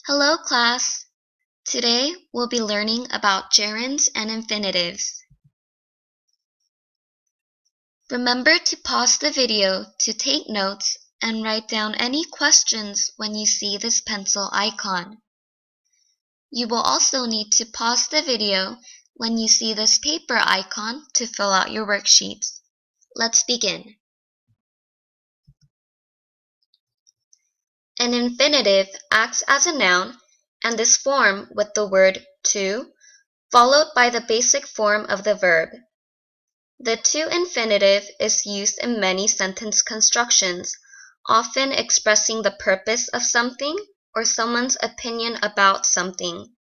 Hello class! Today we'll be learning about gerunds and infinitives. Remember to pause the video to take notes and write down any questions when you see this pencil icon. You will also need to pause the video when you see this paper icon to fill out your worksheets. Let's begin. An infinitive acts as a noun and is formed with the word to, followed by the basic form of the verb. The to infinitive is used in many sentence constructions, often expressing the purpose of something or someone's opinion about something.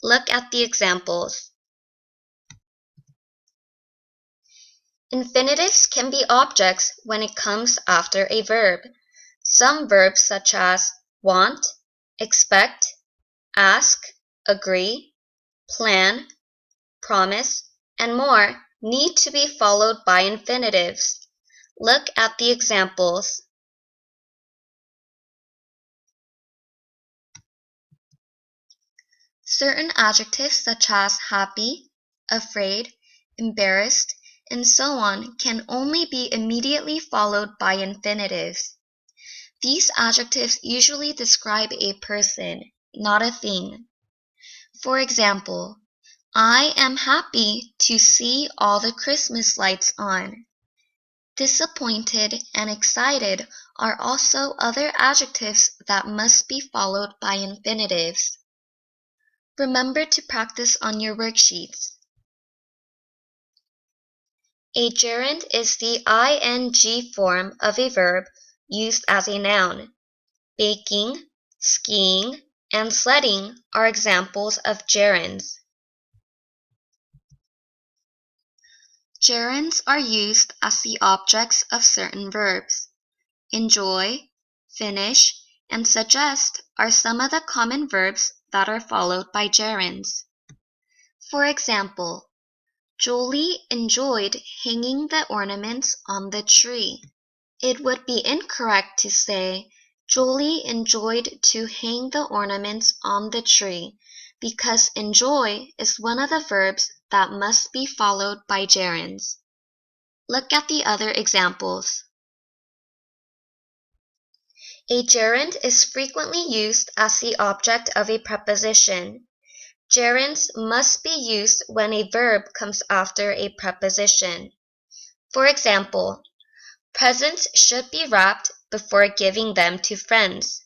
Look at the examples. Infinitives can be objects when it comes after a verb. Some verbs such as want, expect, ask, agree, plan, promise, and more need to be followed by infinitives. Look at the examples. Certain adjectives such as happy, afraid, embarrassed, and so on can only be immediately followed by infinitives. These adjectives usually describe a person, not a thing. For example, I am happy to see all the Christmas lights on. Disappointed and excited are also other adjectives that must be followed by infinitives. Remember to practice on your worksheets. A gerund is the ing form of a verb used as a noun. Baking, skiing, and sledding are examples of gerunds. Gerunds are used as the objects of certain verbs. Enjoy, finish, and suggest are some of the common verbs that are followed by gerunds. For example, Jolie enjoyed hanging the ornaments on the tree. It would be incorrect to say, Jolie enjoyed to hang the ornaments on the tree, because enjoy is one of the verbs that must be followed by gerunds. Look at the other examples. A gerund is frequently used as the object of a preposition. Gerunds must be used when a verb comes after a preposition. For example, presents should be wrapped before giving them to friends.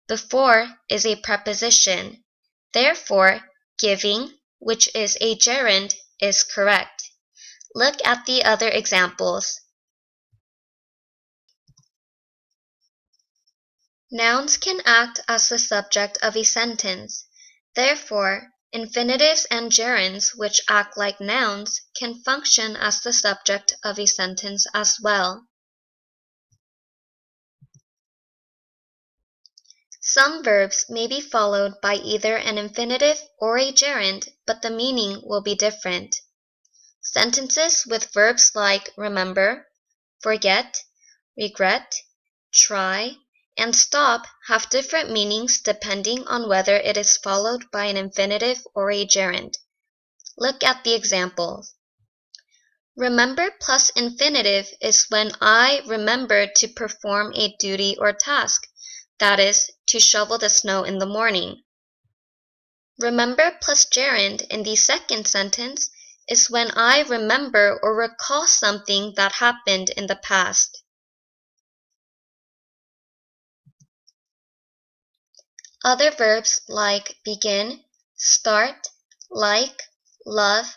Before is a preposition. Therefore, giving, which is a gerund, is correct. Look at the other examples. Nouns can act as the subject of a sentence. Therefore, infinitives and gerunds which act like nouns can function as the subject of a sentence as well. Some verbs may be followed by either an infinitive or a gerund, but the meaning will be different. Sentences with verbs like remember, forget, regret, try, and stop have different meanings depending on whether it is followed by an infinitive or a gerund. Look at the examples. Remember plus infinitive is when I remember to perform a duty or task, that is, to shovel the snow in the morning. Remember plus gerund in the second sentence is when I remember or recall something that happened in the past. Other verbs like begin, start, like, love,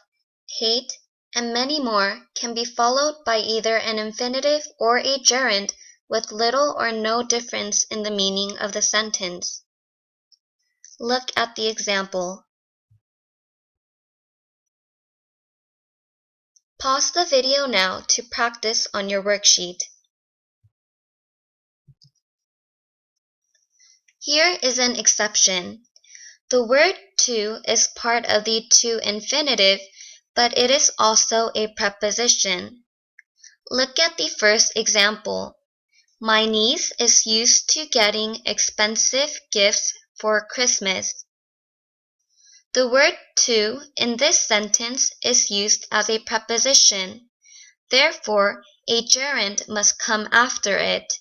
hate, and many more can be followed by either an infinitive or a gerund with little or no difference in the meaning of the sentence. Look at the example. Pause the video now to practice on your worksheet. Here is an exception. The word to is part of the to infinitive, but it is also a preposition. Look at the first example. My niece is used to getting expensive gifts for Christmas. The word to in this sentence is used as a preposition. Therefore, a gerund must come after it.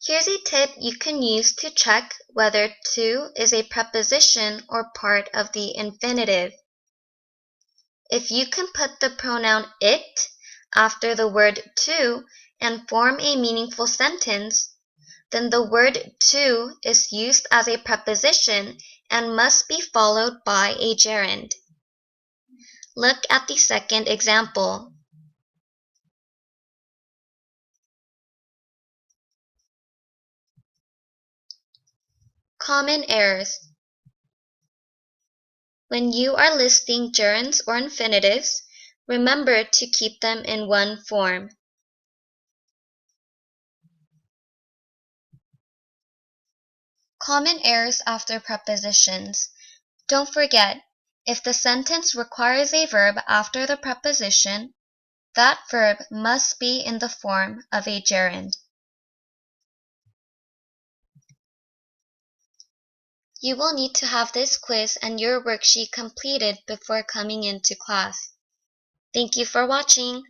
Here's a tip you can use to check whether to is a preposition or part of the infinitive. If you can put the pronoun it after the word to and form a meaningful sentence, then the word to is used as a preposition and must be followed by a gerund. Look at the second example. Common errors. When you are listing gerunds or infinitives, remember to keep them in one form. Common errors after prepositions. Don't forget, if the sentence requires a verb after the preposition, that verb must be in the form of a gerund. You will need to have this quiz and your worksheet completed before coming into class. Thank you for watching.